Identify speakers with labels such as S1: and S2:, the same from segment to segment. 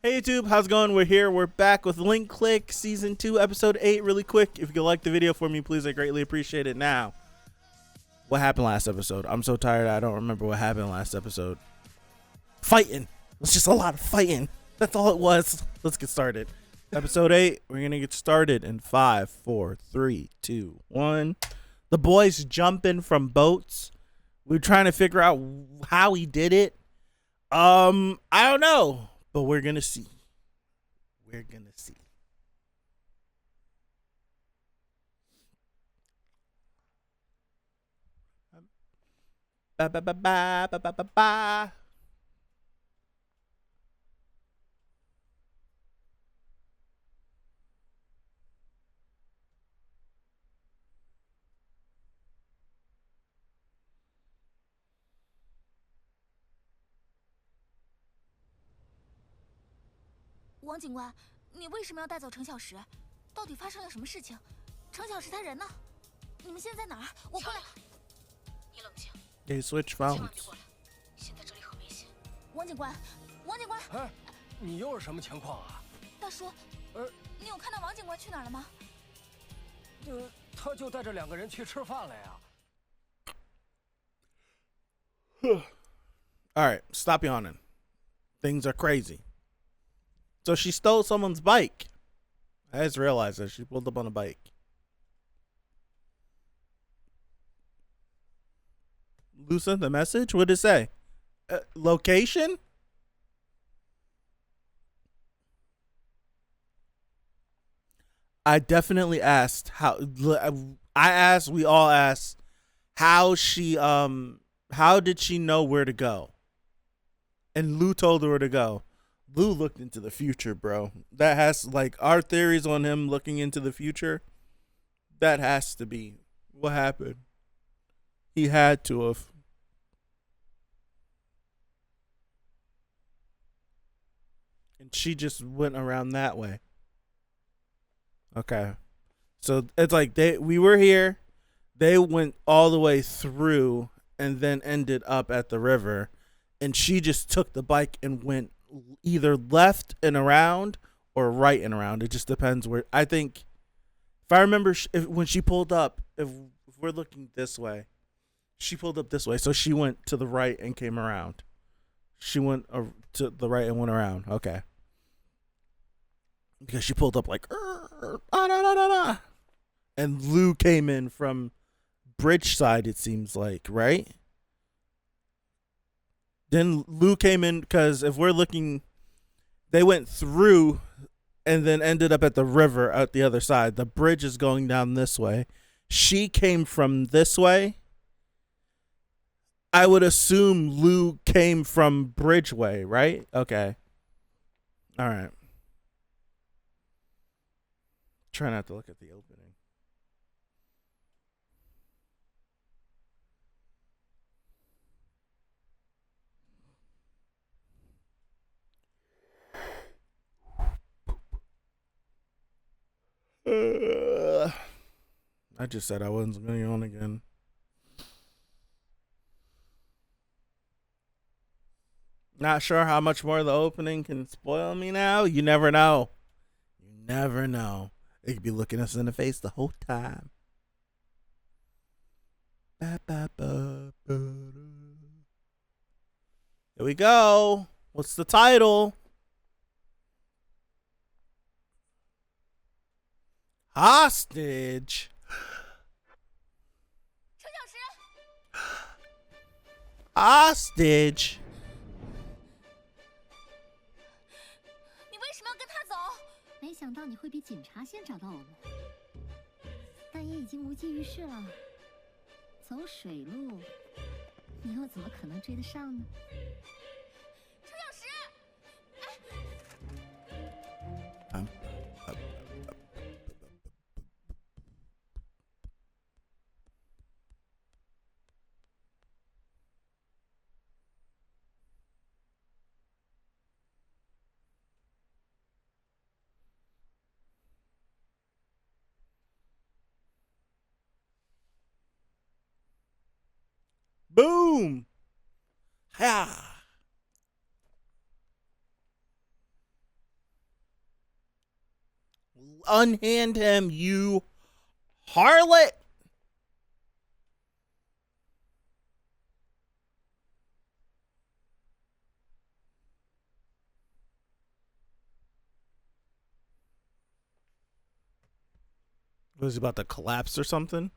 S1: Hey YouTube, how's it going? We're here. We're back with linkclick season 2 episode 8 really quick. If you could like the video for me, please, I greatly appreciate it. Now, what happened last episode? I'm so tired I don't remember what happened last episode. Fighting. It was just a lot of fighting. That's all it was. Let's get started. Episode 8, we're going to get started in 5, 4, 3, 2, 1. The boys jumping from boats. We're trying to figure out how he did it. I don't know. But we're going to see. We're going to see. Ba ba ba ba ba ba ba ba.
S2: 王警官，你为什么要带走程小石？到底发生了什么事情？程小石他人呢？你们现在哪儿？我过来。
S3: 你冷静。
S1: They switch
S3: 千万别
S1: phones.
S3: 过来，现在这里很危险。
S2: 王警官，王警官。
S4: 哎，你又是什么情况啊？
S2: 大叔，你有看到王警官去哪儿了吗？
S4: 他就带着2个人去吃饭了呀。
S1: All right, stop yawning. Things are crazy. So she stole someone's bike. I just realized that she pulled up on a bike. Lusa, the message? What did it say? Location? I definitely asked how. We all asked how how did she know where to go? And Lou told her where to go. Lou looked into the future, bro. That has, like, our theories on him looking into the future. That has to be what happened. He had to have. And she just went around that way. Okay. So it's like we were here. They went all the way through and then ended up at the river. And she just took the bike and went either left and around or right and around. It just depends where. I think, if I remember, when she pulled up, if we're looking this way, she pulled up this way. So she went to the right and came around. She went to the right and went around. Okay. Because she pulled up like, and Lou came in from bridge side, it seems like, right? Then Lou came in because if we're looking, they went through and then ended up at the river at the other side. The bridge is going down this way. She came from this way. I would assume Lou came from Bridgeway, right? Okay. All right. Try not to look at the opening. I just said I wasn't going on again. Not sure how much more the opening can spoil me now. You never know. You never know. It could be looking us in the face the whole time. Here we go. What's the title? Hostage.
S2: 程小石，
S1: Hostage.
S2: 你为什么要跟他走？
S5: 没想到你会比警察先找到我们，但也已经无济于事了。走水路，你又怎么可能追得上呢？
S2: 程小石，
S1: Boom. Ha. Unhand him, you harlot. Was he about to collapse or something?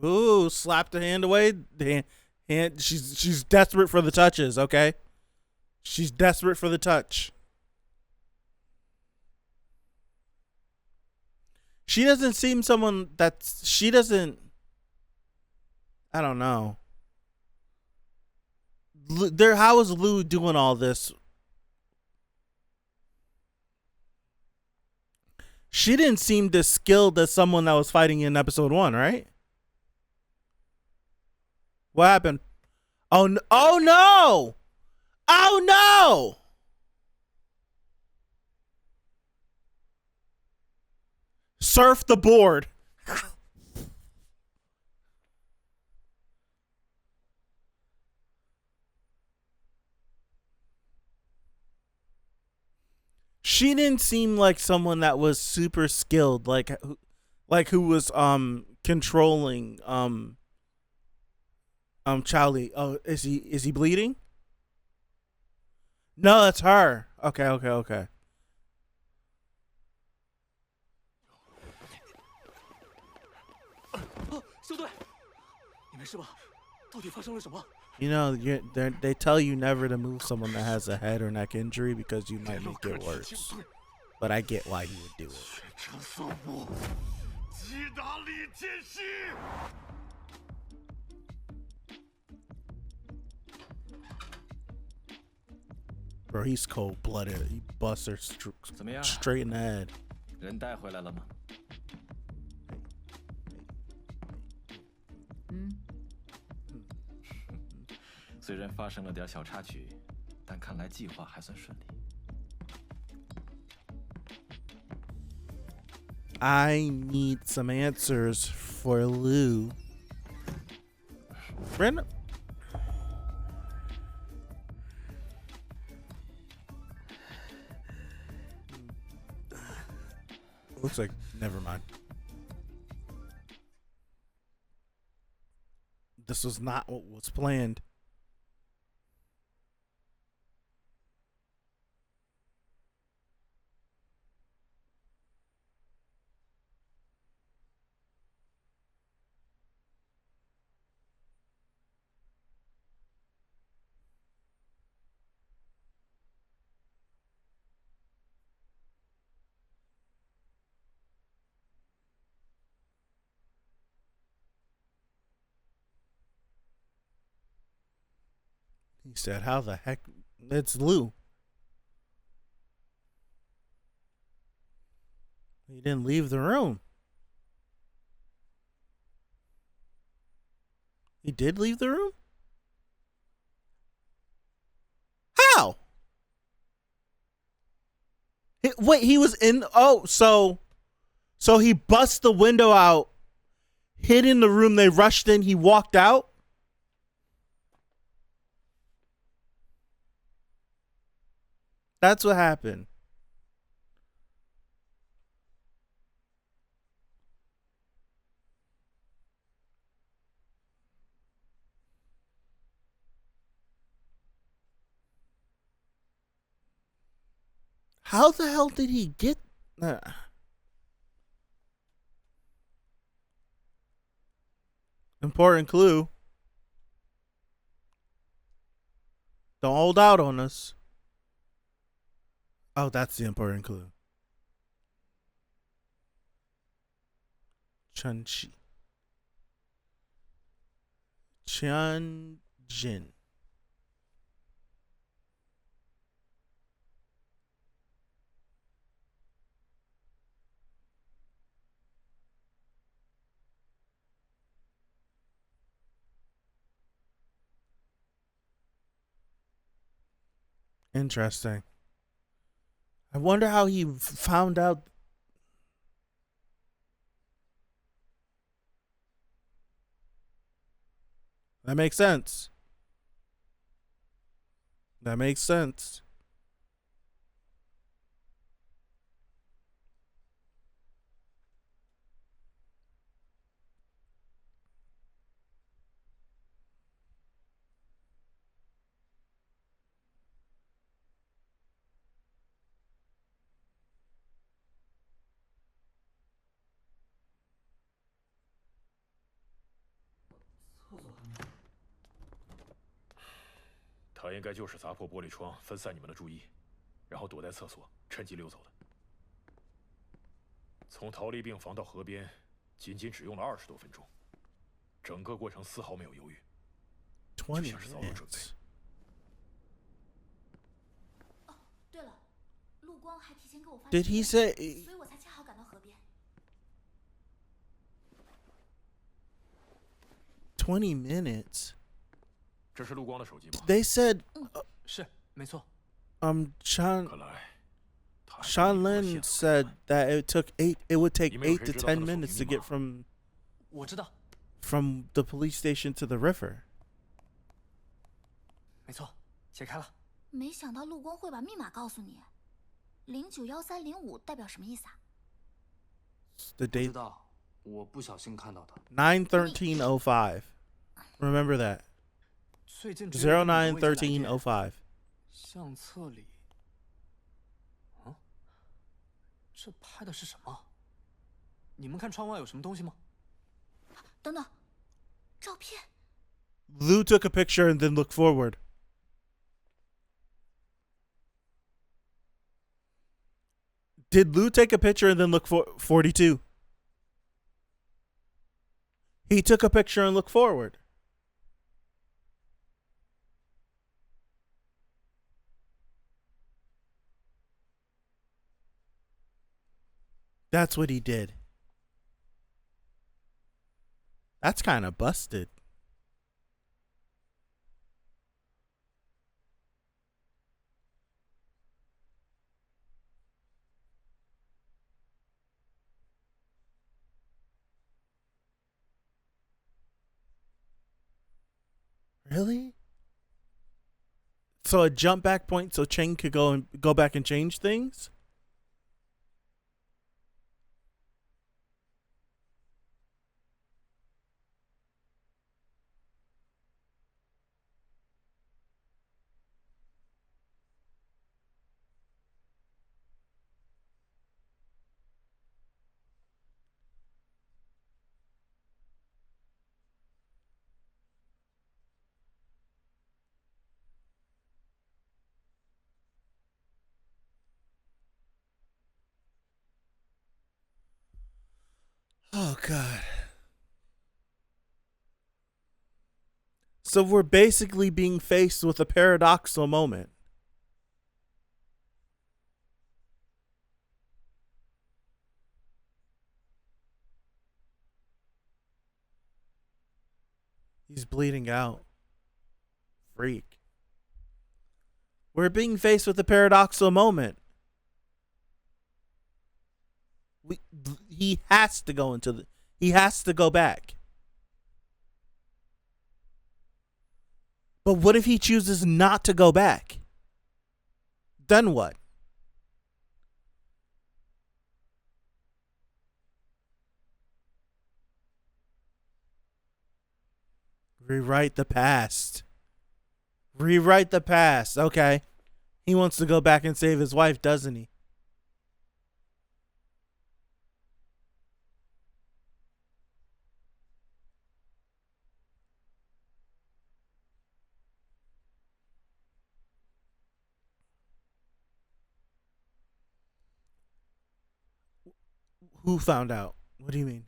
S1: Ooh, slapped the hand away. The hand. She's desperate for the touches. Okay, she's desperate for the touch. She doesn't seem someone that's. She doesn't. I don't know. How is Lou doing all this? She didn't seem as skilled as someone that was fighting in episode 1, right? What happened? Oh no! Oh no! Oh no! Surf the board. She didn't seem like someone that was super skilled, like who was controlling Charlie. Oh, is he bleeding? No, that's her. Okay.
S4: 修队，你没事吧？到底发生了什么？
S1: You know, they tell you never to move someone that has a head or neck injury because you might make it worse. But I get why he would do it. Bro, he's cold-blooded. He busts her straight in the head.
S6: 人带回来了吗？虽然发生了点小插曲，但看来计划还算顺利。
S1: I need some answers for Lou. Brandon? Looks like, never mind. This was not what was planned. He said, how the heck? It's Lou. He didn't leave the room. He did leave the room? How? Wait, he was in. Oh, so he bust the window out, hid in the room. They rushed in. He walked out. That's what happened. How the hell did he get that? Important clue. Don't hold out on us. Oh, that's the important clue. Chun-Chi. Chun-Jin. Interesting. I wonder how he found out. That makes sense. That makes sense.
S7: 他应该就是砸破玻璃窗，分散你们的注意，然后躲在厕所，趁机溜走的。从逃离病房到河边，仅只用了20多分钟，整个过程丝毫没有犹豫，就像是早有准备。
S2: 哦，对了，陆光还提前给我发。
S1: Did he say?
S2: 所以我才恰好赶到河边。
S1: 20 minutes.
S7: 这是陆光的手机吗？
S1: They said.
S4: 是，没错。
S1: Sean
S7: 看来
S1: Lin said that it would take 8 to 10 minutes to get
S4: 我知道。
S1: from the police station to the river.
S4: 没错，解开了。
S2: 没想到陆光会把密码告诉你。091305代表什么意思啊？
S1: The
S4: 不知
S1: date
S4: 道，我不小心看到的。
S1: 9/13/05. Remember that.
S4: 最近只有你的位置来电
S1: 09/13/05.
S4: 相册里，这拍的是什么？你们看窗外有什么东西吗？
S2: 等等，照片。
S1: Lou took a picture and then looked forward. Did Lou take a picture and then look 42? He took a picture and looked forward. That's what he did. That's kind of busted. Really? So a jump back point so Cheng could go back and change things? Oh, God. So we're basically being faced with a paradoxical moment. He's bleeding out. Freak. We're being faced with a paradoxical moment. He has to go he has to go back. But what if he chooses not to go back? Then what? Rewrite the past. Rewrite the past. Okay. He wants to go back and save his wife, doesn't he? Who found out? What do you mean?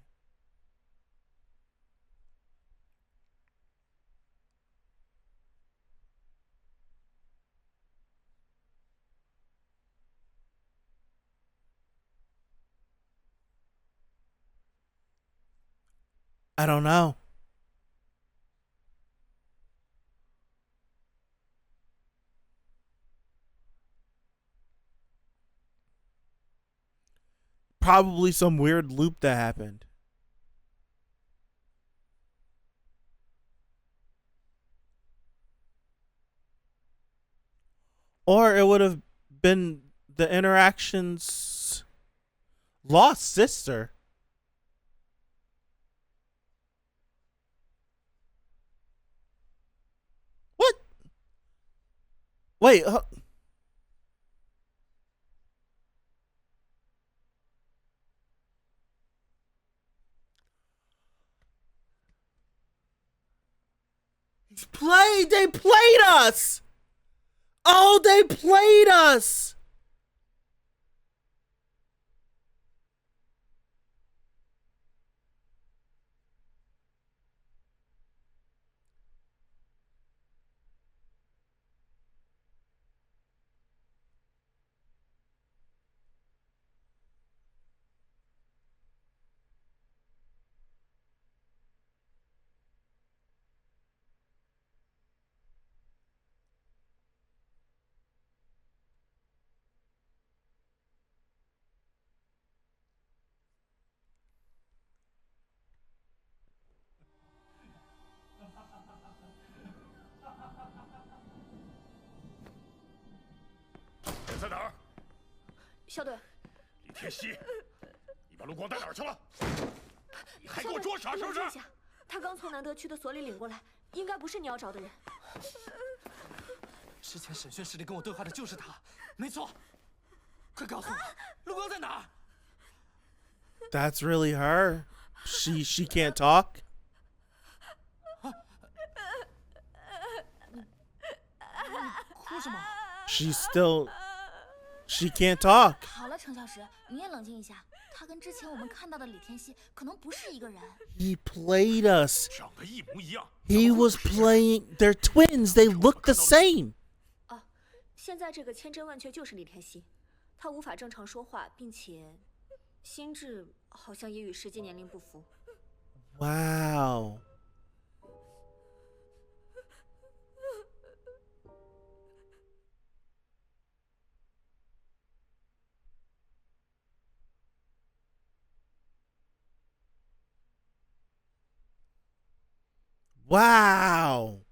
S1: I don't know. Probably some weird loop that happened. Or it would have been the interaction's lost sister. What? Wait. They played us. Oh, they played us.
S7: 人在哪儿？
S3: 小队，
S7: 李天熙，你把陆光带哪儿去了？你还给我装傻是不是？
S3: 他刚从南德区的所里领过来，应该不是你要找的人。
S4: 之前审讯室里跟我对话的就是他，没错。快告诉我，陆光在哪儿
S1: That's really her. She can't talk. She's still. She can't talk.
S2: 好了，程小石，你也冷静一下。他跟之前我们看到的李天熙可能不是一个人。
S1: He played us.
S7: 长得一模一样。
S1: He was playing. They're twins. They look the same.
S3: 啊，现在这个千真万确就是李天熙，他无法正常说话，并且心智好像也与实际年龄不符。
S1: Wow. Wow.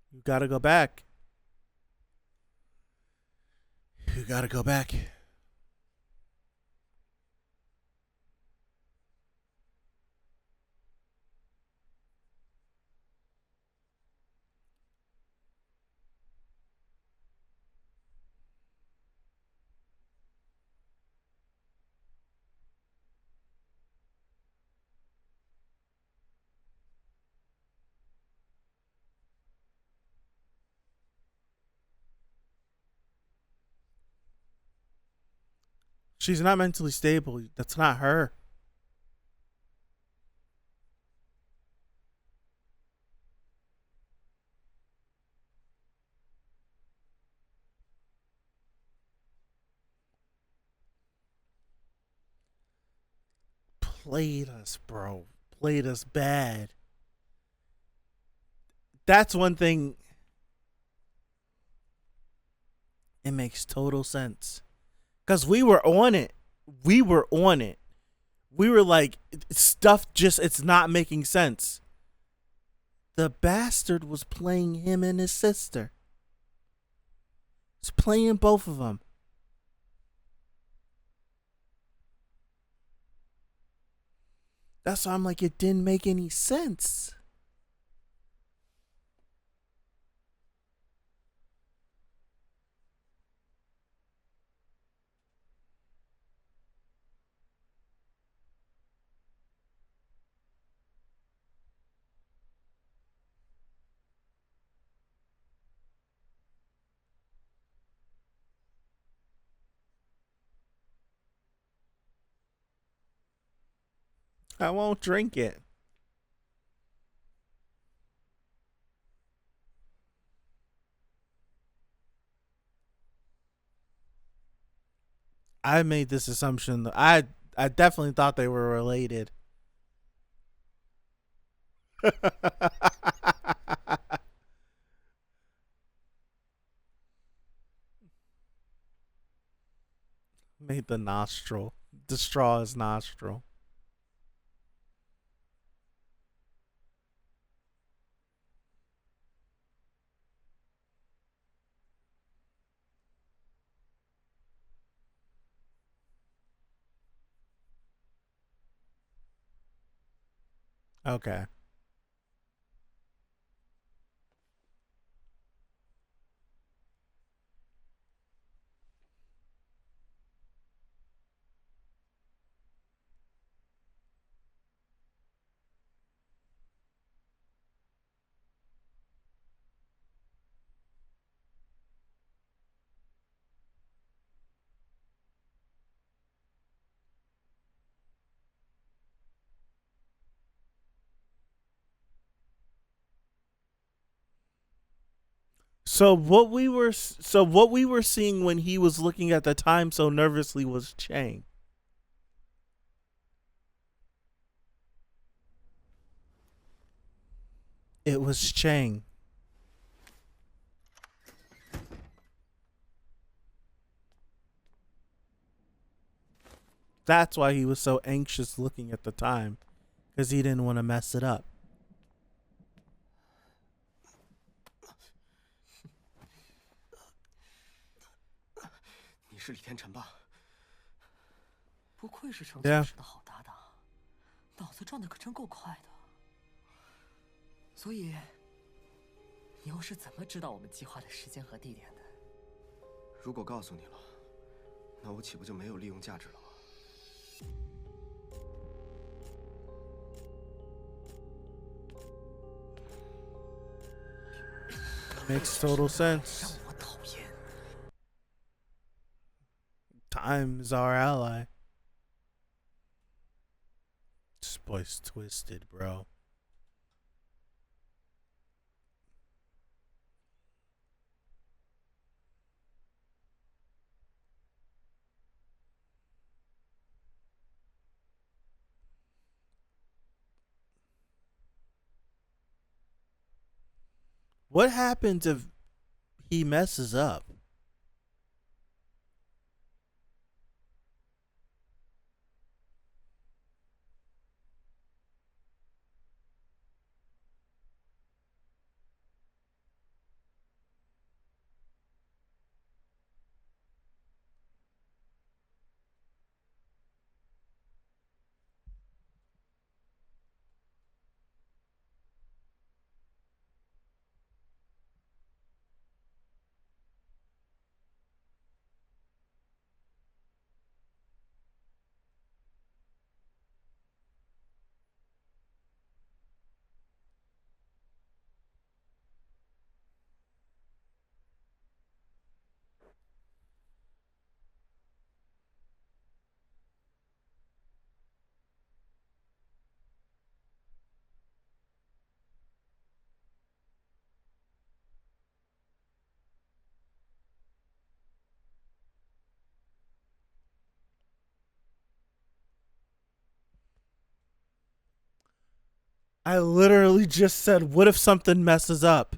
S1: You gotta go back. You gotta go back. She's not mentally stable. That's not her. Played us, bro. Played us bad. That's one thing. It makes total sense. Because we were on it. We were on it. We were like, stuff just, it's not making sense. The bastard was playing him and his sister. He's playing both of them. That's why I'm like, it didn't make any sense. I won't drink it. I made this assumption. I definitely thought they were related. Made the nostril. The straw is nostril. Okay. So what we were seeing when he was looking at the time so nervously was Chang. It was Chang. That's why he was so anxious looking at the time, because he didn't want to mess it up.
S4: 你是李天辰吧？不愧是程
S1: Yeah.
S4: 教师的好搭档，脑子转的可真够快的。所以，你又是怎么知道我们计划的时间和地点的？如果告诉你了，那我岂不就没有利用价值了吗？
S1: Makes total sense. Time is our ally. This boy's twisted, bro. What happens if he messes up? I literally just said, what if something messes up?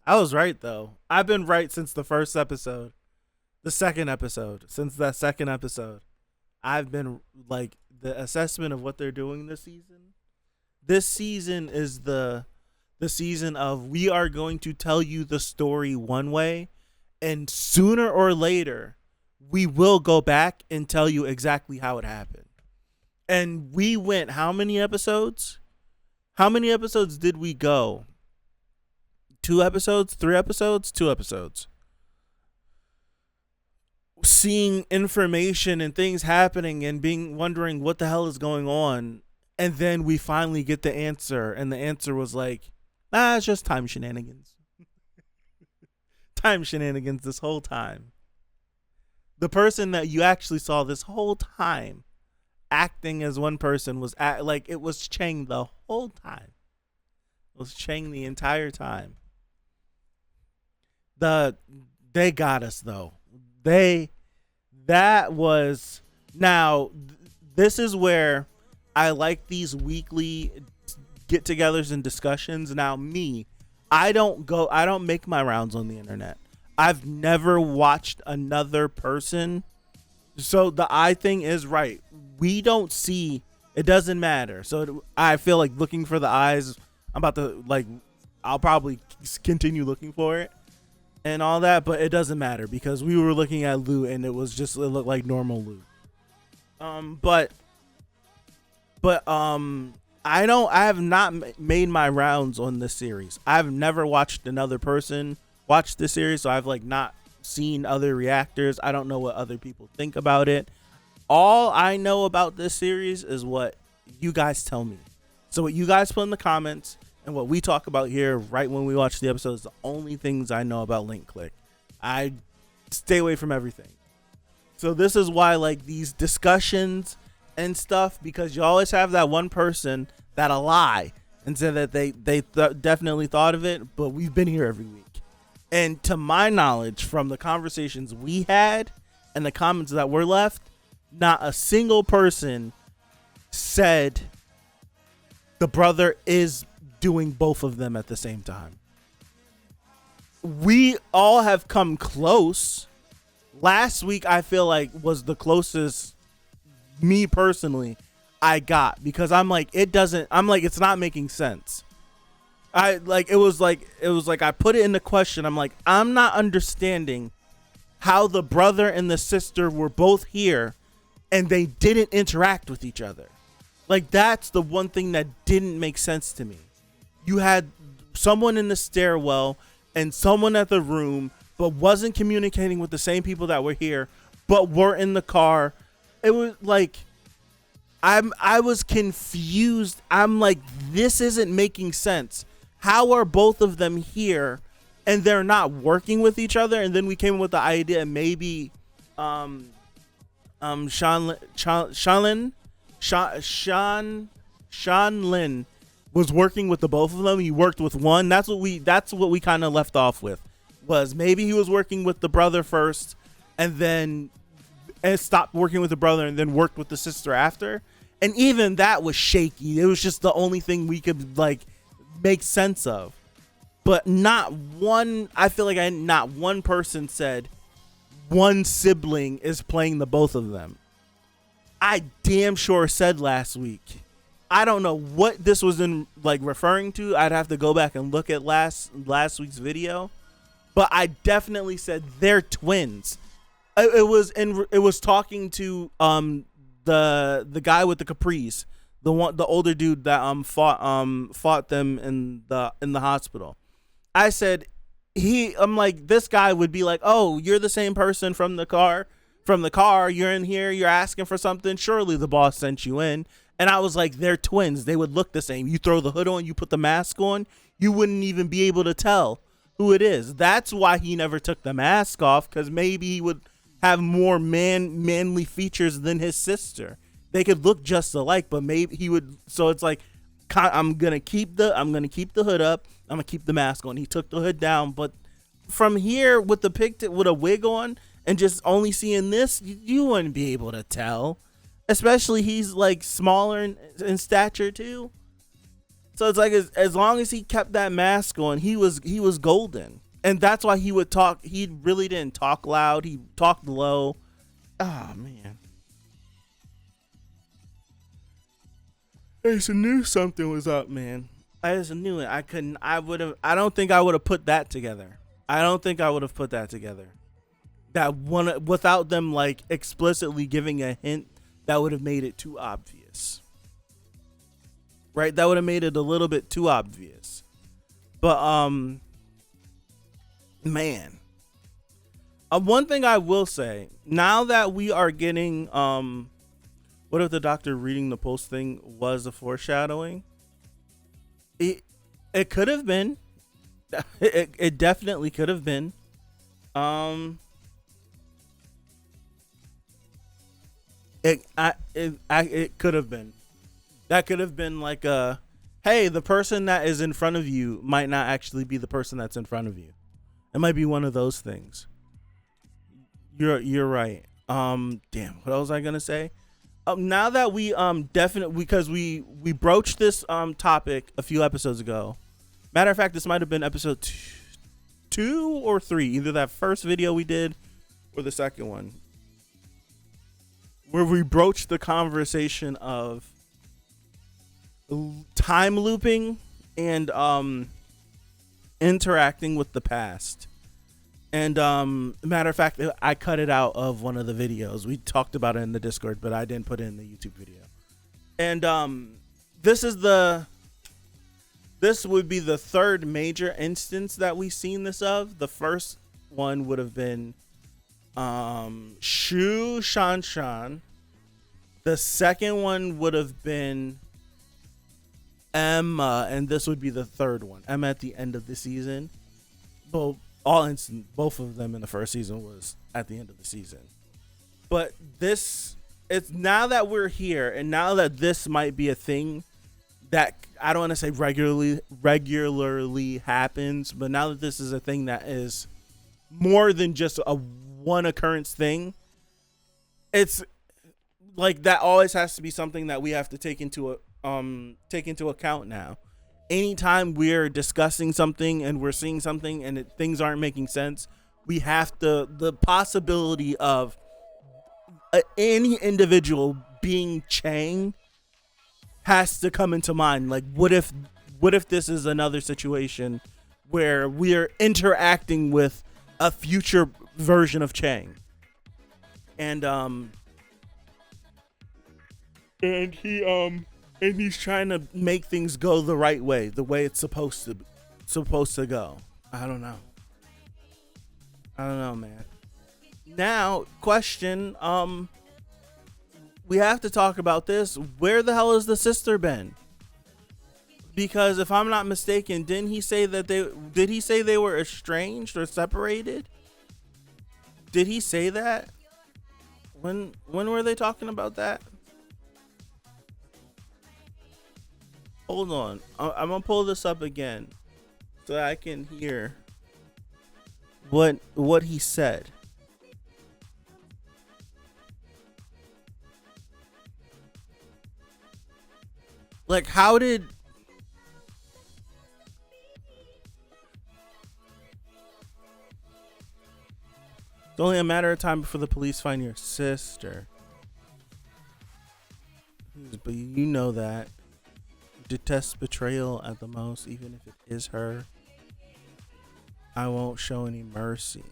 S1: I was right, though. I've been right since the first episode. The second episode. Since that second episode. I've been, like, the assessment of what they're doing this season. This season is the season of, we are going to tell you the story one way, and sooner or later, we will go back and tell you exactly how it happened. And we went how many episodes? How many episodes did we go? 2 episodes? 3 episodes? 2 episodes. Seeing information and things happening and wondering what the hell is going on. And then we finally get the answer. And the answer was like, it's just time shenanigans. Time shenanigans this whole time. The person that you actually saw this whole time acting as one person was like, it was Chang the whole time. It was Chang the entire time. They got us though. That was, now this is where I like these weekly get-togethers and discussions. Now I don't make my rounds on the internet. I've never watched another person. So the eye thing is right. We don't see, it doesn't matter. So I feel like looking for the eyes, I'll probably continue looking for it and all that, but it doesn't matter because we were looking at Lou and it looked like normal Lou. But I have not made my rounds on this series. I've never watched another person watch this series, so I've not seen other reactors. I don't know what other people think about it. All I know about this series is what you guys tell me. So what you guys put in the comments and what we talk about here right when we watch the episode is the only things I know about linkclick. I stay away from everything. So this is why, like, these discussions and stuff, because you always have that one person that'll lie and say that they definitely thought of it, but we've been here every week. And to my knowledge, from the conversations we had and the comments that were left, not a single person said the brother is doing both of them at the same time. We all have come close. Last week, I feel like, was the closest, me personally, I got, because I'm like, it's not making sense. It was like I put it in the question. I'm like, I'm not understanding how the brother and the sister were both here and they didn't interact with each other. Like, that's the one thing that didn't make sense to me. You had someone in the stairwell and someone at the room, but wasn't communicating with the same people that were here, but were in the car. It was like, I was confused. I'm like, this isn't making sense. How are both of them here and they're not working with each other? And then we came up with the idea maybe Shanlin was working with the both of them. He worked with one. That's what we kind of left off with, was maybe he was working with the brother first and stopped working with the brother and then worked with the sister after. And even that was shaky. It was just the only thing we could, like, make sense of. But not one person said one sibling is playing the both of them. I damn sure said last week. I don't know what this was referring to. I'd have to go back and look at last week's video. But I definitely said they're twins. It was talking to the guy with the capris, the older dude that fought them in the hospital. I said I'm like, this guy would be like, oh, you're the same person from the car. You're in here. You're asking for something. Surely the boss sent you in. And I was like, they're twins. They would look the same. You throw the hood on, you put the mask on, you wouldn't even be able to tell who it is. That's why he never took the mask off, because maybe he would have more manly features than his sister. They could look just alike, but maybe he would. So it's like, I'm gonna keep the hood up. I'm gonna keep the mask on. He took the hood down, but from here with with a wig on and just only seeing this, you wouldn't be able to tell. Especially he's like smaller in stature too. So it's like, as long as he kept that mask on, he was golden. And that's why he would talk. He really didn't talk loud. He talked low. Oh, man. I just knew something was up, man. I just knew it. I don't think I would have put that together. That one, without them like explicitly giving a hint, that would have made it too obvious. Right? That would have made it a little bit too obvious. But, man. One thing I will say, now that we are getting, what if the doctor reading the post thing was a foreshadowing? It could have been. It definitely could have been. It could have been. That could have been like hey, the person that is in front of you might not actually be the person that's in front of you. It might be one of those things. You're right. Damn, what else was I gonna say? Now that we definitely, because we broached this topic a few episodes ago. Matter of fact, this might have been episode 2 or 3, either that first video we did or the second one, where we broached the conversation of time looping and interacting with the past. And matter of fact, I cut it out of one of the videos. We talked about it in the Discord, but I didn't put it in the YouTube video. And this would be the third major instance that we've seen this of. The first one would have been Shu Shanshan. The second one would have been Emma, and this would be the third one. Emma at the end of the season. Well, both of them in the first season was at the end of the season. But it's now that we're here, and now that this might be a thing that I don't want to say regularly happens, but now that this is a thing that is more than just a one occurrence thing, it's like that always has to be something that we have to take into account now. Anytime we're discussing something and we're seeing something and things aren't making sense, we have to, the possibility of any individual being Chang has to come into mind. Like, what if this is another situation where we're interacting with a future version of Chang, and he's trying to make things go the right way, the way it's supposed to go. I don't know, man. Now, question, we have to talk about this. Where the hell has the sister been? Because if I'm not mistaken, did he say they were estranged or separated? Did he say that? When were they talking about that? Hold on. I'm gonna pull this up again so I can hear what he said. Like, how did... It's only a matter of time before the police find your sister. But you know that. Detest betrayal at the most, even if it is her. I won't show any mercy.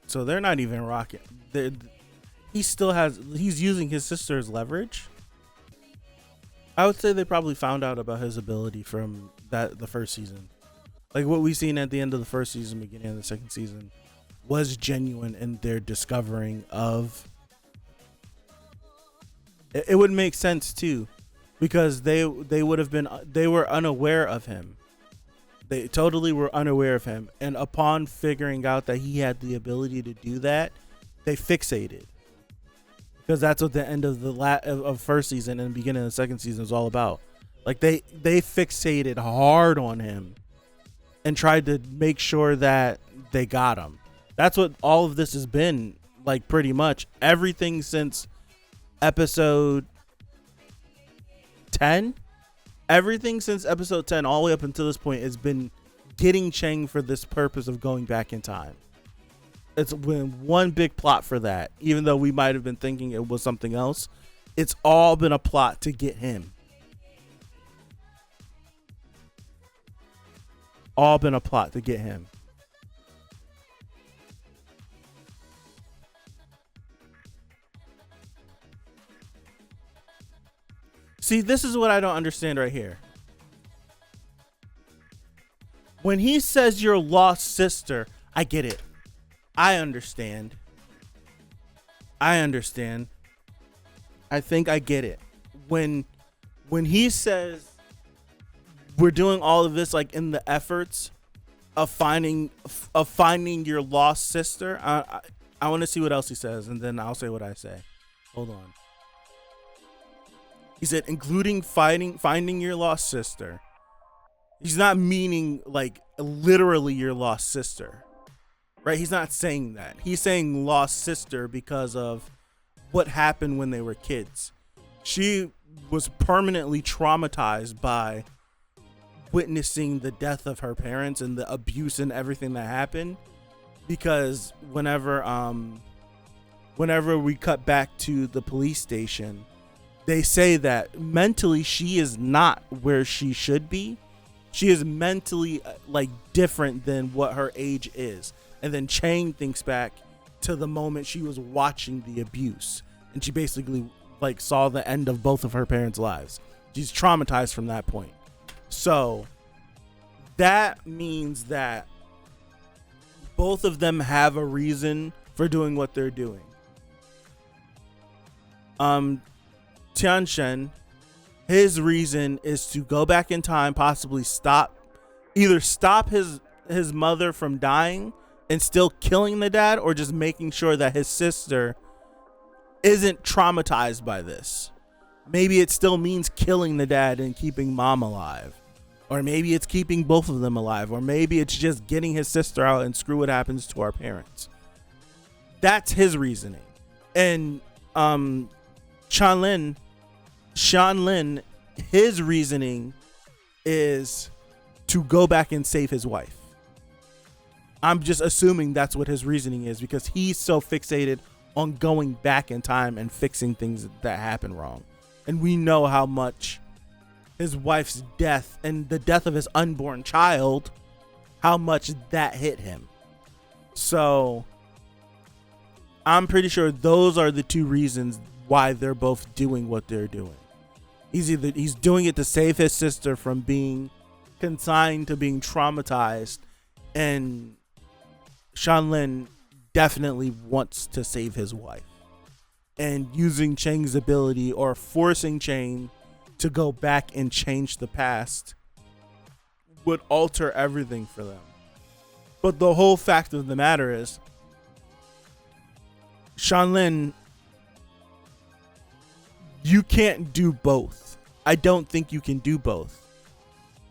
S1: So they're not even rocking. He's using his sister's leverage. I would say they probably found out about his ability from the first season. Like, what we've seen at the end of the first season, beginning of the second season, was genuine in their discovering of. It would make sense too, because they were unaware of him. They totally were unaware of him, and upon figuring out that he had the ability to do that, they fixated. Because that's what the end of of first season and the beginning of the second season is all about. Like, they fixated hard on him and tried to make sure that they got him. That's what all of this has been, like, pretty much everything since episode 10. Everything since episode 10 all the way up until this point has been getting Chang for this purpose of going back in time. It's been one big plot for that. Even though we might have been thinking it was something else, it's all been a plot to get him. All been a plot to get him. See, this is what I don't understand right here. When he says your lost sister, I get it. I understand. I think I get it. When he says we're doing all of this, like, in the efforts of finding your lost sister, I want to see what else he says, and then I'll say what I say. Hold on. He said, including finding your lost sister. He's not meaning, like, literally your lost sister, right? He's not saying that. He's saying lost sister because of what happened when they were kids. She was permanently traumatized by witnessing the death of her parents and the abuse and everything that happened, because whenever we cut back to the police station, they say that mentally she is not where she should be. She is mentally, like, different than what her age is. And then Chang thinks back to the moment she was watching the abuse, and she basically, like, saw the end of both of her parents' lives. She's traumatized from that point. So that means that both of them have a reason for doing what they're doing. Tianshen, his reason is to go back in time, possibly either stop his mother from dying and still killing the dad, or just making sure that his sister isn't traumatized by this. Maybe it still means killing the dad and keeping mom alive. Or maybe it's keeping both of them alive. Or maybe it's just getting his sister out and screw what happens to our parents. That's his reasoning. And Shanlin, his reasoning is to go back and save his wife. I'm just assuming that's what his reasoning is, because he's so fixated on going back in time and fixing things that happen wrong. And we know how much his wife's death and the death of his unborn child, how much that hit him. So I'm pretty sure those are the two reasons why they're both doing what they're doing. He's doing it to save his sister from being consigned to being traumatized, and Shanlin definitely wants to save his wife. And using Chang's ability, or forcing Chang to go back and change the past, would alter everything for them. But the whole fact of the matter is, Shanlin, you can't do both. I don't think you can do both.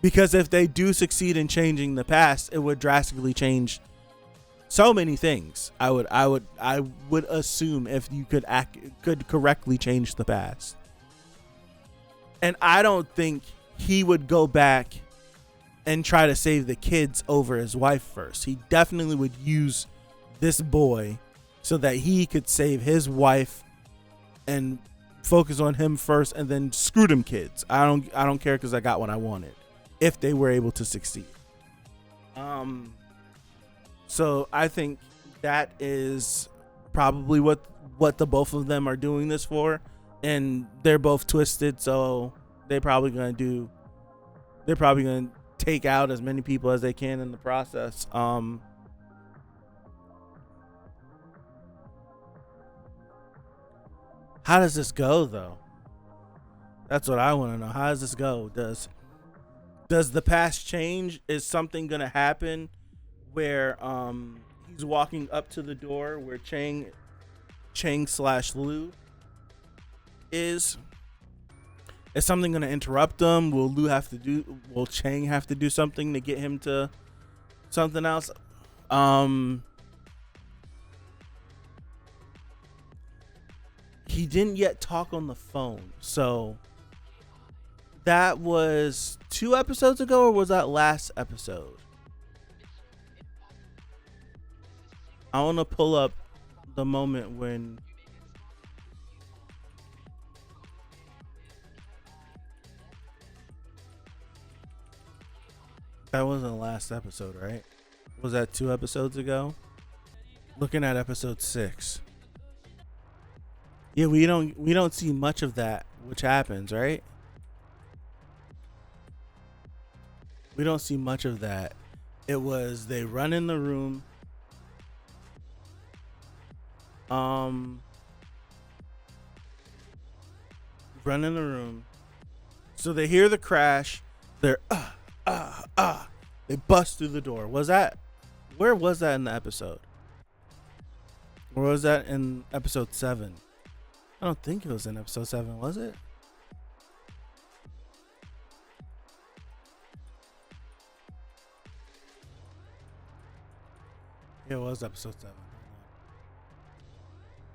S1: Because if they do succeed in changing the past, it would drastically change so many things. I would assume, if you could correctly change the past. And I don't think he would go back and try to save the kids over his wife first. He definitely would use this boy so that he could save his wife and focus on him first, and then screw them kids. I don't care, because I got what I wanted, if they were able to succeed. So I think that is probably what the both of them are doing this for. And they're both twisted, so they're probably going to take out as many people as they can in the process. How does this go, though? That's what I want to know. How does this go? Does the past change? Is something going to happen where he's walking up to the door where Chang/Lu is something going to interrupt them? Will Chang have to do something to get him to something else? He didn't yet talk on the phone, so that was 2 episodes ago, or was that last episode? I want to pull up the moment when that wasn't the last episode, right? Was that 2 episodes ago? Looking at episode 6. Yeah, we don't see much of that, which happens, right? We don't see much of that. It was they run in the room. Run in the room. So they hear the crash. They're they bust through the door. Where was that in the episode? Or was that in episode 7? I don't think it was in episode 7, was it? Yeah, it was episode 7.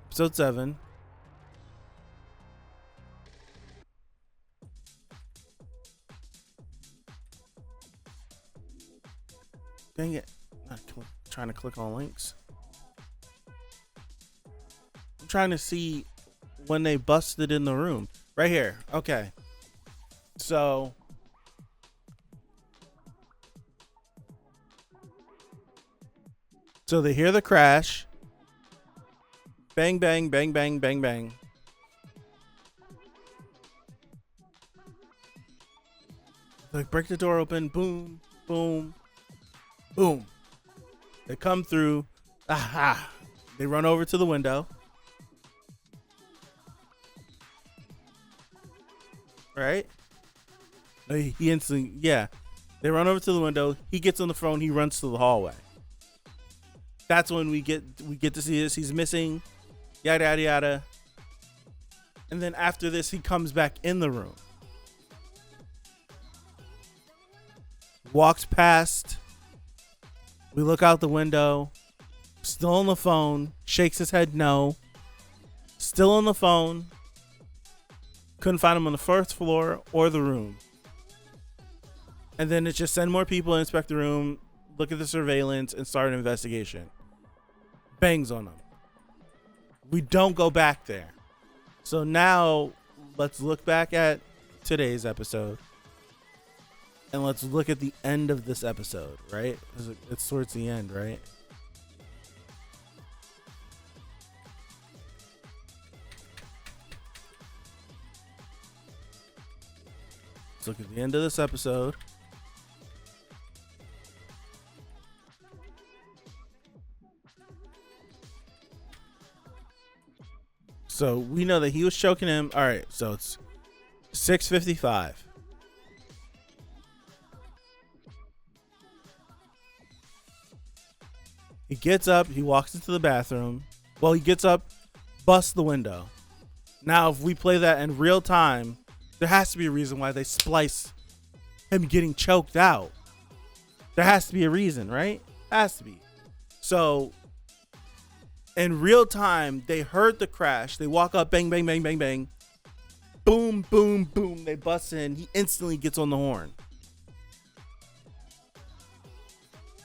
S1: Episode 7. Dang it. Not trying to click on links. I'm trying to see when they busted in the room. Right here. Okay. So they hear the crash. Bang, bang, bang, bang, bang, bang. Like, break the door open. Boom, boom, boom. They come through. Aha. They run over to the window. Right? He instantly, yeah. They run over to the window. He gets on the phone. He runs to the hallway. That's when we get to see this. He's missing. Yada, yada, yada. And then after this, he comes back in the room. Walks past. We look out the window. Still on the phone. Shakes his head no. Still on the phone. Couldn't find him on the first floor or the room. And then it's just send more people, inspect the room, look at the surveillance, and start an investigation. Bangs on him. We don't go back there. So now let's look back at today's episode. And let's look at the end of this episode, right? It's towards the end, right? Let's look at the end of this episode. So we know that he was choking him. All right, so it's 6:55. He gets up, he walks into the bathroom. Well, he gets up, busts the window. Now, if we play that in real time, there has to be a reason why they splice him getting choked out. There has to be a reason, right? Has to be. So in real time, they heard the crash. They walk up, bang, bang, bang, bang, bang. Boom, boom, boom. They bust in. He instantly gets on the horn.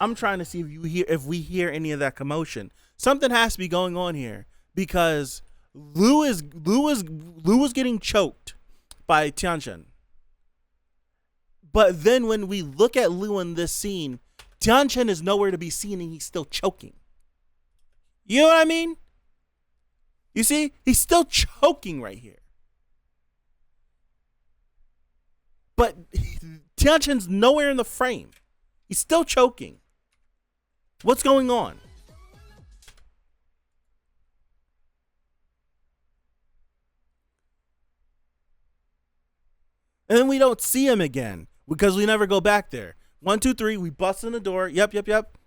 S1: I'm trying to see if we hear any of that commotion. Something has to be going on here because Lou was getting choked by Tianchen. But then when we look at Lou in this scene, Tianchen is nowhere to be seen and he's still choking. You know what I mean? You see? He's still choking right here. But Tianchen's nowhere in the frame. He's still choking. What's going on? And then we don't see him again because we never go back there. 1, 2, 3. We bust in the door. Yep.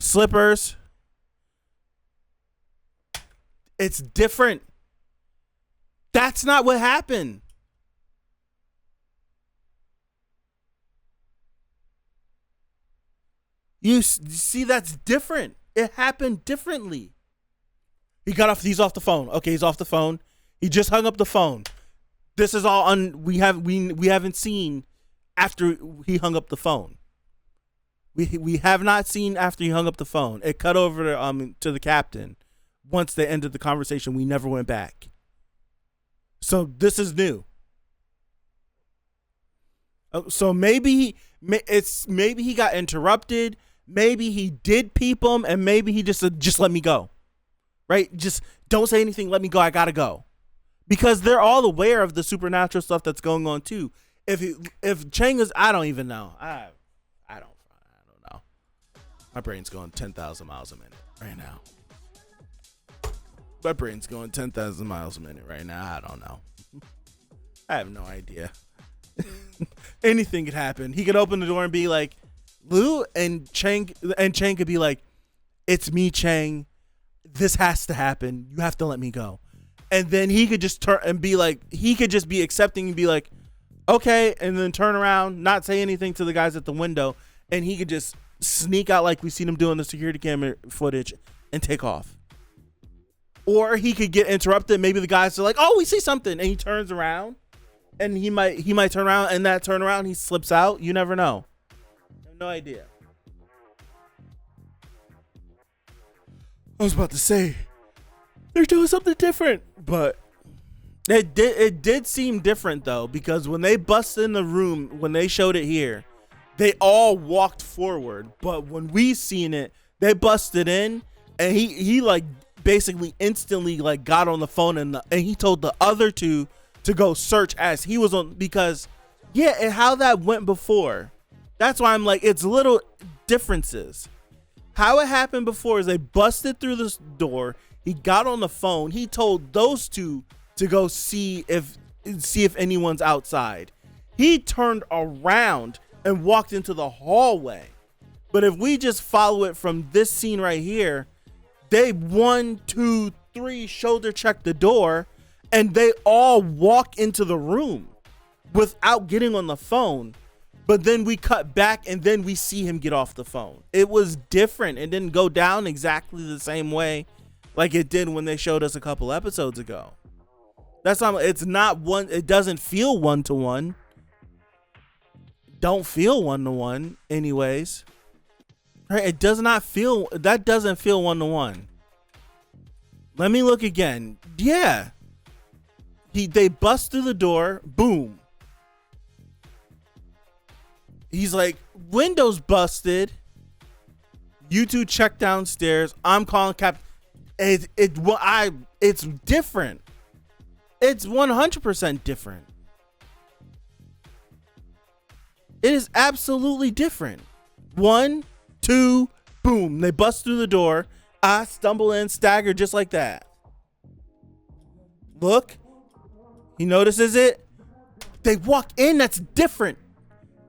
S1: Slippers. It's different. That's not what happened. You see, that's different. It happened differently. He's off the phone. Okay, he's off the phone. He just hung up the phone. This is all we haven't seen after he hung up the phone. We have not seen after he hung up the phone. It cut over to the captain. Once they ended the conversation, we never went back. So this is new. So maybe he got interrupted. Maybe he did peep him, and maybe he just said, "Just let me go." Right? Just don't say anything. Let me go. I gotta go. Because they're all aware of the supernatural stuff that's going on too. If Chang is, I don't even know. I don't know. My brain's going 10,000 miles a minute right now. My brain's going 10,000 miles a minute right now. I don't know. I have no idea. Anything could happen. He could open the door and be like, Lou, and Chang could be like, "It's me, Chang. This has to happen. You have to let me go." And then he could just turn and be like, he could just be accepting and be like, "Okay," and then turn around, not say anything to the guys at the window, and he could just sneak out like we seen him doing the security camera footage and take off. Or he could get interrupted. Maybe the guys are like, "Oh, we see something," and he turns around, and he might turn around, and that turnaround he slips out. You never know. I have no idea. I was about to say they're doing something different, but it did seem different though, because when they busted in the room, when they showed it here, they all walked forward, but when we seen it, they busted in, and he like basically instantly like got on the phone and he told the other two to go search as he was on, because and how that went before. That's why I'm like, it's little differences. How it happened before is they busted through this door. He got on the phone. He told those two to go see if anyone's outside. He turned around and walked into the hallway. But if we just follow it from this scene right here, they 1, 2, 3 shoulder check the door and they all walk into the room without getting on the phone. But then we cut back and then we see him get off the phone. It was different. It didn't go down exactly the same way like it did when they showed us a couple episodes ago. That's not, it's not one, it doesn't feel one-to-one. Don't feel one-to-one anyways. Right? It does not feel, that doesn't feel one-to-one. Let me look again. Yeah. They bust through the door, boom. He's like, windows busted. You two check downstairs. I'm calling Cap. It's different. It's 100% different. It is absolutely different. 1, 2, boom. They bust through the door. I stumble in, stagger just like that. Look. He notices it. They walk in. That's different.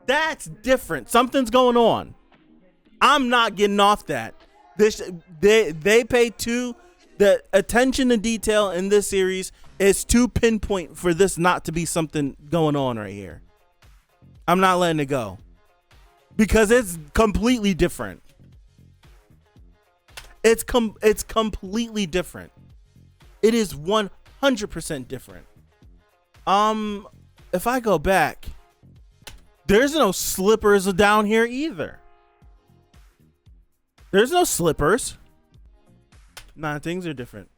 S1: That's different. Something's going on. I'm not getting off that. They pay the attention to detail in this series is too pinpoint for this not to be something going on right here. I'm not letting it go because it's completely different. It's completely different. It is 100% different. If I go back, there's no slippers down here either. There's no slippers. Nah, things are different.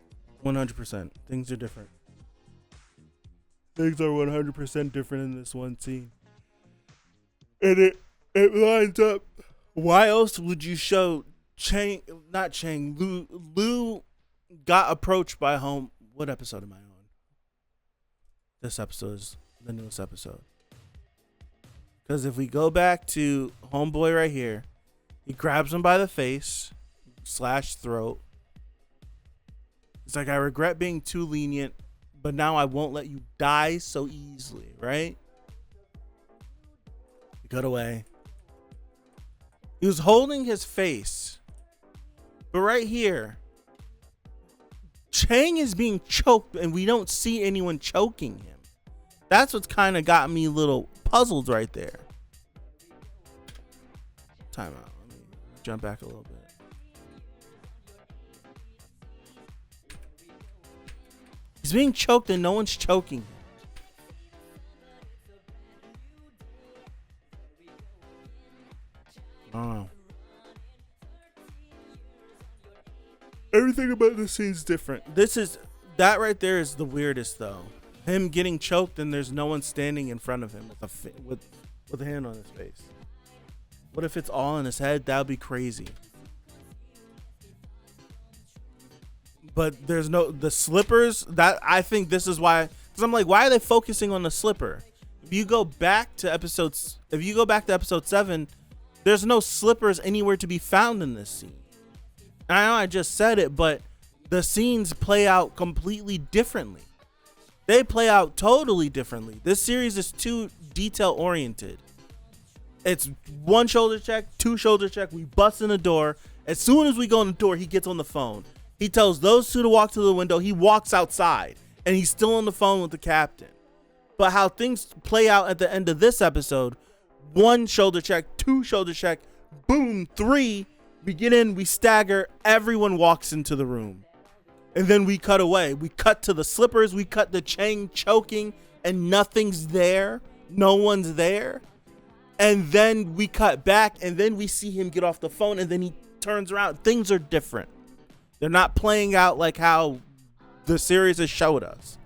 S1: 100%. Things are different. Things are 100% different in this one scene. And it lines up. Why else would you show Lou got approached by home. What episode am I on? This episode is the newest episode. Because if we go back to homeboy right here, he grabs him by the face / throat. It's like, I regret being too lenient, but now I won't let you die so easily, right? He got away. He was holding his face. But right here, Chang is being choked and we don't see anyone choking him. That's what's kind of got me a little puzzled right there. Time out. Let me jump back a little bit. He's being choked and no one's choking him. I don't know. Everything about this scene's different. That right there is the weirdest though. Him getting choked and there's no one standing in front of him with a hand on his face. What if it's all in his head? That would be crazy. But there's the slippers. That I think this is why. Because I'm like, why are they focusing on the slipper? If you go back to episode 7, there's no slippers anywhere to be found in this scene. And I know I just said it, but the scenes play out completely differently. They play out totally differently. This series is too detail oriented. It's 1 shoulder check, 2 shoulder check. We bust in the door. As soon as we go in the door, he gets on the phone. He tells those two to walk to the window. He walks outside and he's still on the phone with the captain. But how things play out at the end of this episode, 1 shoulder check, 2 shoulder check, boom, 3. We get in, we stagger, everyone walks into the room. And then we cut away. We cut to the slippers, we cut to Chang choking, and nothing's there. No one's there. And then we cut back, and then we see him get off the phone, and then he turns around. Things are different. They're not playing out like how the series has showed us.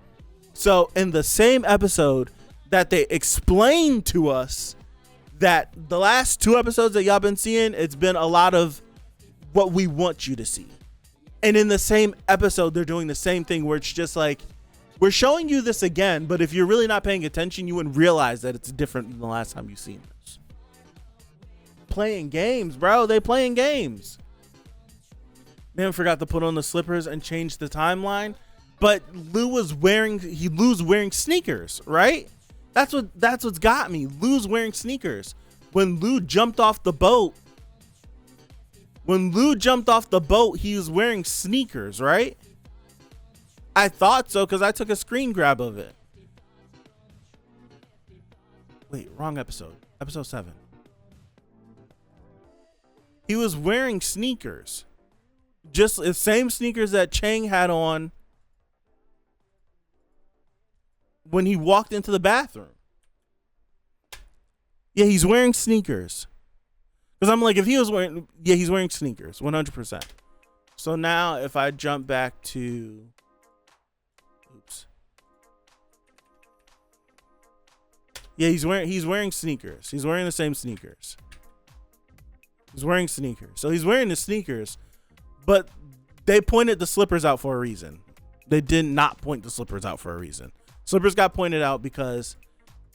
S1: So in the same episode that they explained to us that the last 2 episodes that y'all been seeing, it's been a lot of what we want you to see. And in the same episode, they're doing the same thing where it's just like, we're showing you this again, but if you're really not paying attention, you wouldn't realize that it's different than the last time you've seen this. Playing games, bro. They playing games. Then forgot to put on the slippers and change the timeline. But Lou's wearing sneakers, right? That's what's got me. Lou's wearing sneakers. When Lou jumped off the boat, he was wearing sneakers, right? I thought so because I took a screen grab of it. Wait, wrong episode. Episode 7. He was wearing sneakers. Just the same sneakers that Chang had on when he walked into the bathroom. Yeah, he's wearing sneakers. Because I'm like, if he was wearing... Yeah, he's wearing sneakers. 100%. So now if I jump back to... Oops. Yeah, he's wearing sneakers. He's wearing the same sneakers. He's wearing sneakers. So he's wearing the sneakers, but they pointed the slippers out for a reason. They did not point the slippers out for a reason. Slippers got pointed out because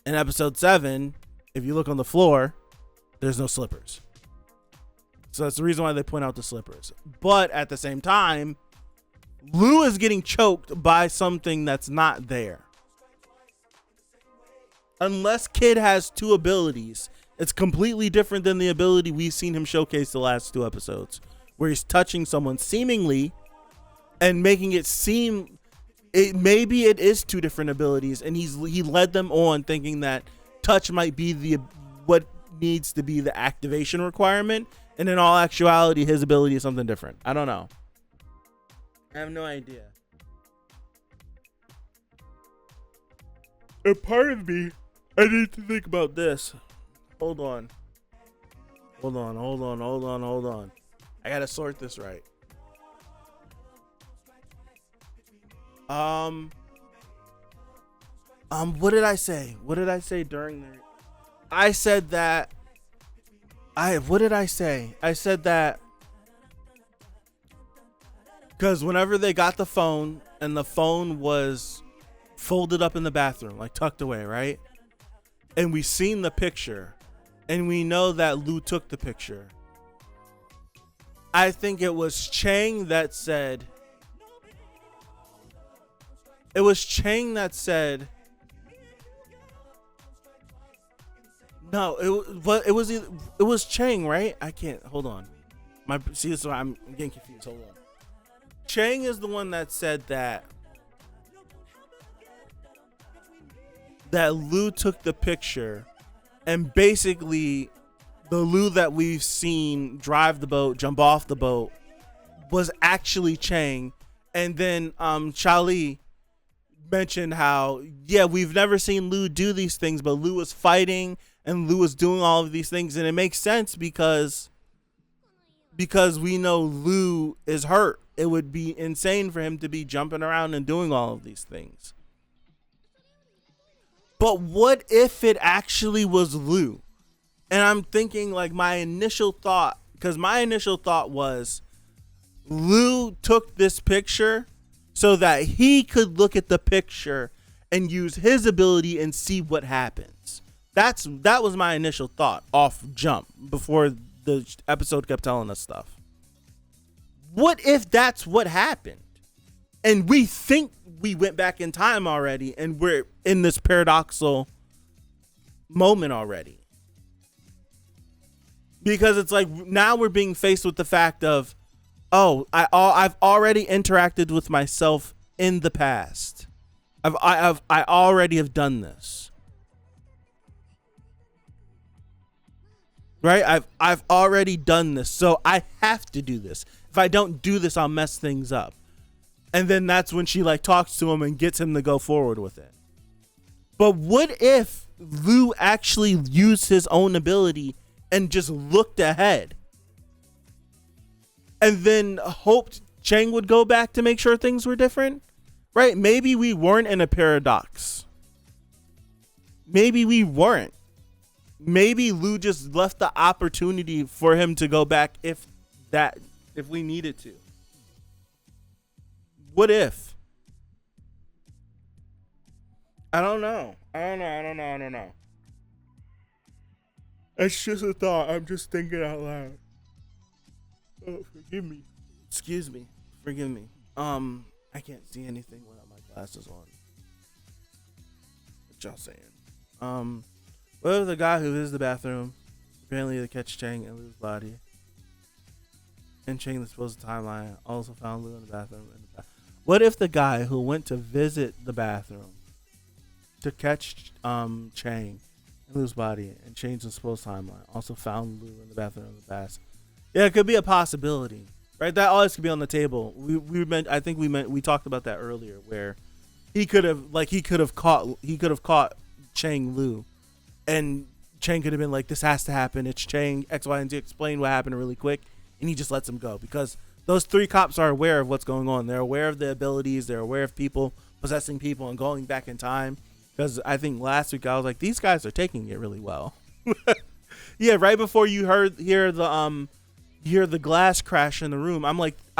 S1: in episode 7, if you look on the floor, there's no slippers. So that's the reason why they point out the slippers. But at the same time, Lou is getting choked by something that's not there. Unless Kid has 2 abilities, it's completely different than the ability we've seen him showcase the last 2 episodes, where he's touching someone seemingly and making it seem maybe it is 2 different abilities, and he led them on thinking that touch might be what needs to be the activation requirement, and in all actuality his ability is something different. I don't know. I have no idea. A part of me, I need to think about this. Hold on. I gotta sort this right. What did I say? What did I say during the... I said that... what did I say? I said that... Because whenever they got the phone, and the phone was folded up in the bathroom, like tucked away, right? And we seen the picture, and we know that Lou took the picture. I think it was Chang that said... It was Chang that said... No, it was Chang, right? I can't, hold on. See, this is why I'm getting confused. Hold on. Chang is the one that said that Lou took the picture, and basically the Lou that we've seen drive the boat, jump off the boat, was actually Chang. And then Charlie mentioned how, yeah, we've never seen Lou do these things, but Lou was fighting and Lou was doing all of these things, and it makes sense because we know Lou is hurt. It would be insane for him to be jumping around and doing all of these things. But what if it actually was Lou? And I'm thinking, like, my initial thought was Lou took this picture so that he could look at the picture and use his ability and see what happens. That was my initial thought off jump before the episode kept telling us stuff. What if that's what happened? And we think we went back in time already, and we're in this paradoxical moment already. Because it's like now we're being faced with the fact of, oh, I've already interacted with myself in the past. I already have done this. Right? I've already done this, so I have to do this. If I don't do this, I'll mess things up. And then that's when she like talks to him and gets him to go forward with it. But what if Lou actually used his own ability and just looked ahead? And then hoped Chang would go back to make sure things were different? Right? Maybe we weren't in a paradox. Maybe we weren't. Maybe Lou just left the opportunity for him to go back if we needed to. What if? I don't know. It's just a thought. I'm just thinking out loud. Oh, forgive me. Excuse me. Forgive me. I can't see anything without my glasses on. What y'all saying? What if the guy who visits the bathroom apparently to catch Chang and Lu's body, and Chang the supposed timeline also found Lu in the bathroom? What if the guy who went to visit the bathroom to catch Chang and Lu's body and change the supposed timeline also found Lu in the bathroom in the past? Yeah, it could be a possibility. Right, that always could be on the table. We talked about that earlier, where he could have caught Chang Lu, and Chang could have been like, "This has to happen. It's Chang X, Y, and Z. Explain what happened really quick," and he just lets him go because those 3 cops are aware of what's going on. They're aware of the abilities. They're aware of people possessing people and going back in time. Because I think last week I was like, these guys are taking it really well. Yeah, right before you hear the glass crash in the room, I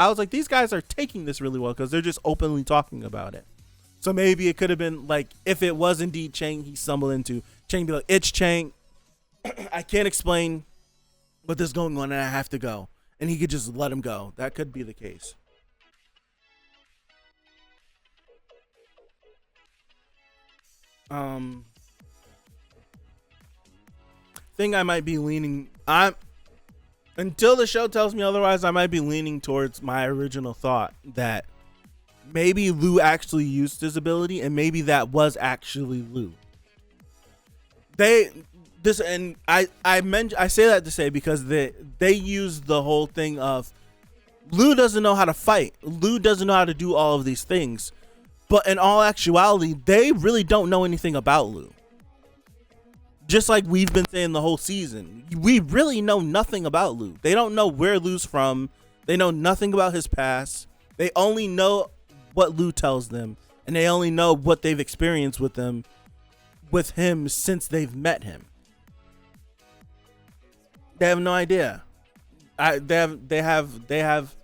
S1: was like, these guys are taking this really well because they're just openly talking about it. So maybe it could have been like, if it was indeed Chang he stumbled into, Chang be like, it's Chang. I can't explain what is going on and I have to go. And he could just let him go. That could be the case. Think I might be leaning, until the show tells me otherwise, I might be leaning towards my original thought that maybe Lu actually used his ability and maybe that was actually Lu. I say that to say because they use the whole thing of Lu doesn't know how to fight. Lu doesn't know how to do all of these things. But in all actuality, they really don't know anything about Lu. Just like we've been saying the whole season, we really know nothing about Lu. They don't know where Lu's from. They know nothing about his past. They only know what Lu tells them, and they only know what they've experienced with him since they've met him. They have no idea. They have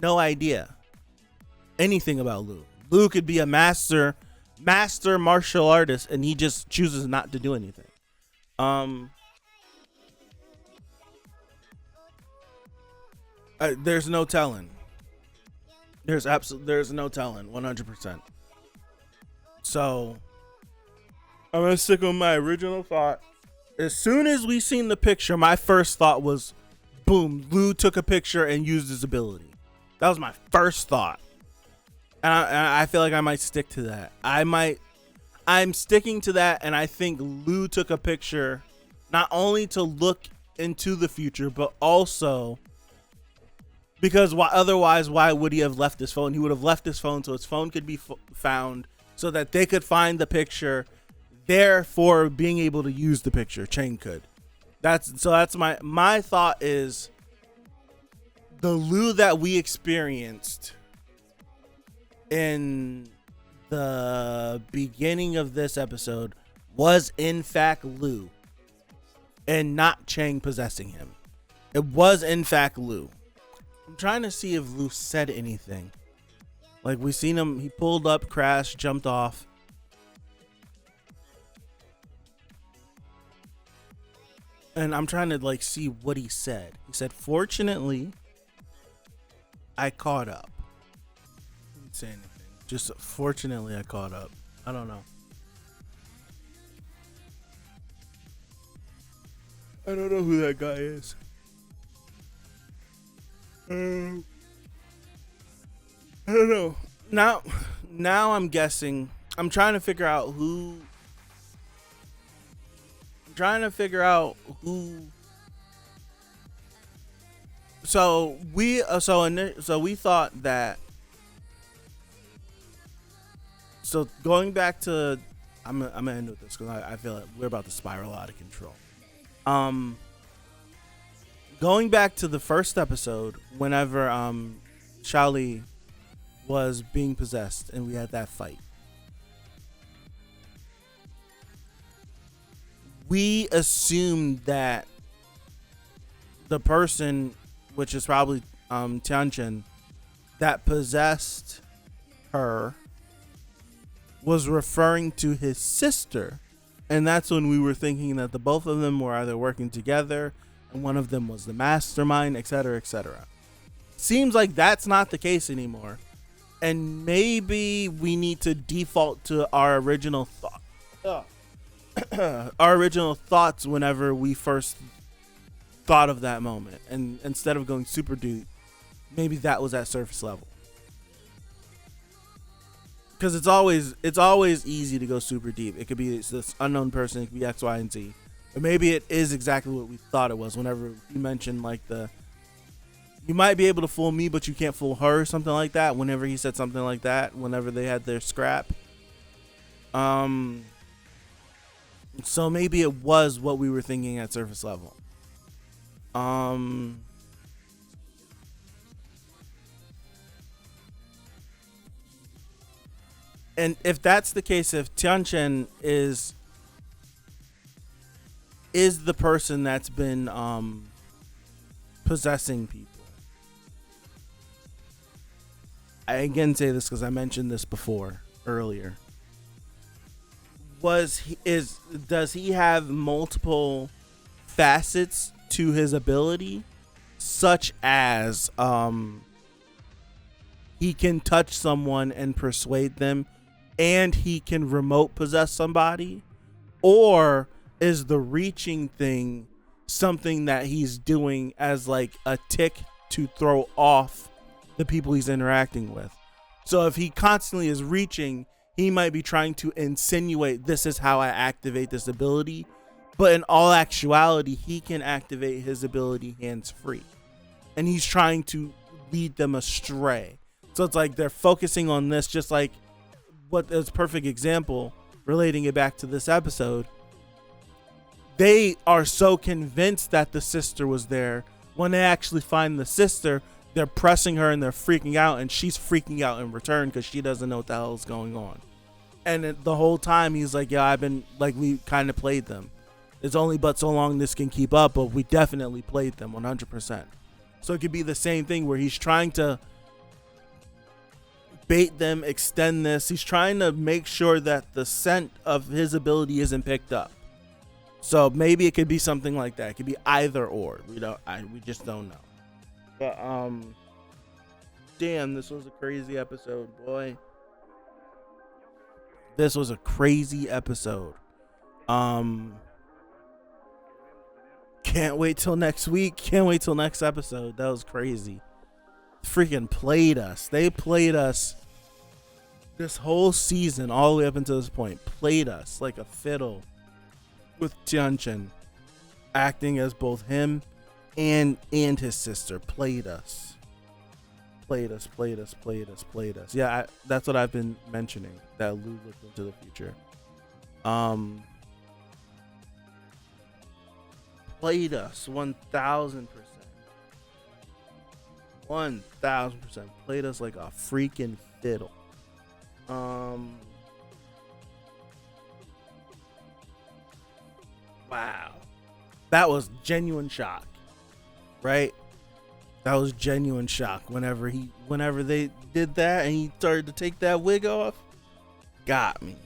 S1: no idea anything about Lu. Lu could be a master martial artist, and he just chooses not to do anything. There's no telling. There's no telling. 100%. So I'm gonna stick with my original thought. As soon as we seen the picture, my first thought was, boom, Lu took a picture and used his ability. That was my first thought. And I feel like I might stick to that. I'm sticking to that, and I think Lu took a picture not only to look into the future, but also because otherwise, why would he have left his phone? He would have left his phone so his phone could be found so that they could find the picture, therefore being able to use the picture. Chang could. That's my thought is the Lu that we experienced in the beginning of this episode was in fact Lu and not Chang possessing him. It was in fact Lu. I'm trying to see if Lu said anything. Like, we seen him, he pulled up, crashed, jumped off. And I'm trying to like see what he said. He said, "Fortunately, I caught up." He didn't say anything. Just fortunately, I caught up. I don't know. I don't know who that guy is. I don't know. Now I'm guessing. I'm trying to figure out who. So we thought that. So going back to, I'm gonna end with this because I feel like we're about to spiral out of control. Going back to the first episode, whenever Xiaoli was being possessed and we had that fight, we assumed that the person, which is probably Tianchen, that possessed her, was referring to his sister, and that's when we were thinking that the both of them were either working together and one of them was the mastermind, etc., etc. Seems like that's not the case anymore. And maybe we need to default to our original thought. Our original thoughts whenever we first thought of that moment. And instead of going super deep, maybe that was at surface level. Because it's always easy to go super deep. It could be this unknown person, it could be X, Y, and Z. But maybe it is exactly what we thought it was whenever you mentioned like you might be able to fool me, but you can't fool her, something like that. Whenever he said something like that, whenever they had their scrap. So maybe it was what we were thinking at surface level. And if that's the case, if Tianchen is the person that's been possessing people, I again say this because I mentioned this before earlier. Does he have multiple facets to his ability, such as he can touch someone and persuade them, and he can remote possess somebody? Or is the reaching thing something that he's doing as like a tick to throw off the people he's interacting with? So if he constantly is reaching, he might be trying to insinuate this is how I activate this ability, but in all actuality he can activate his ability hands-free, and he's trying to lead them astray. So it's like they're focusing on this, just like what is perfect example relating it back to this episode. They are so convinced that the sister was there. When they actually find the sister, they're pressing her and they're freaking out, and she's freaking out in return because she doesn't know what the hell is going on. And the whole time he's like, yeah, I've been like, we kind of played them. It's only but so long this can keep up, but we definitely played them 100%. So it could be the same thing where he's trying to bait them, extend this. He's trying to make sure that the scent of his ability isn't picked up. So maybe it could be something like that. It could be either or. We just don't know. But damn, this was a crazy episode, boy. This was a crazy episode. Can't wait till next week. Can't wait till next episode. That was crazy. Freaking played us. They played us this whole season all the way up until this point. Played us like a fiddle, with Tianchen acting as both him and his sister. Played us. Yeah, that's what I've been mentioning, that Lu looked into the future. Played us 1000%. 1000%. Played us like a freaking fiddle. Wow. That was genuine shock. Right? That was genuine shock whenever they did that and he started to take that wig off. Got me.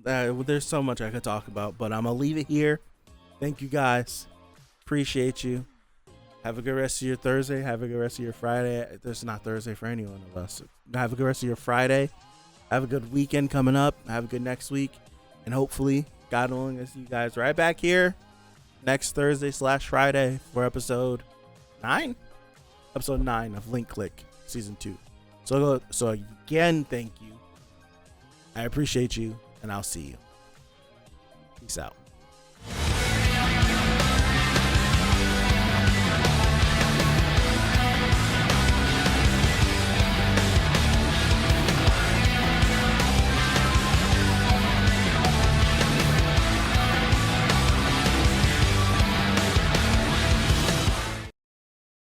S1: There's so much I could talk about, but I'm gonna leave it here. Thank you guys. Appreciate you. Have a good rest of your Thursday. Have a good rest of your Friday. It's not Thursday for any one of us. Have a good rest of your Friday. Have a good weekend coming up. Have a good next week. And hopefully, God willing, I see you guys right back here next Thursday/Friday for episode 9? Episode 9 of Link Click Season 2. So again, thank you. I appreciate you, and I'll see you. Peace out.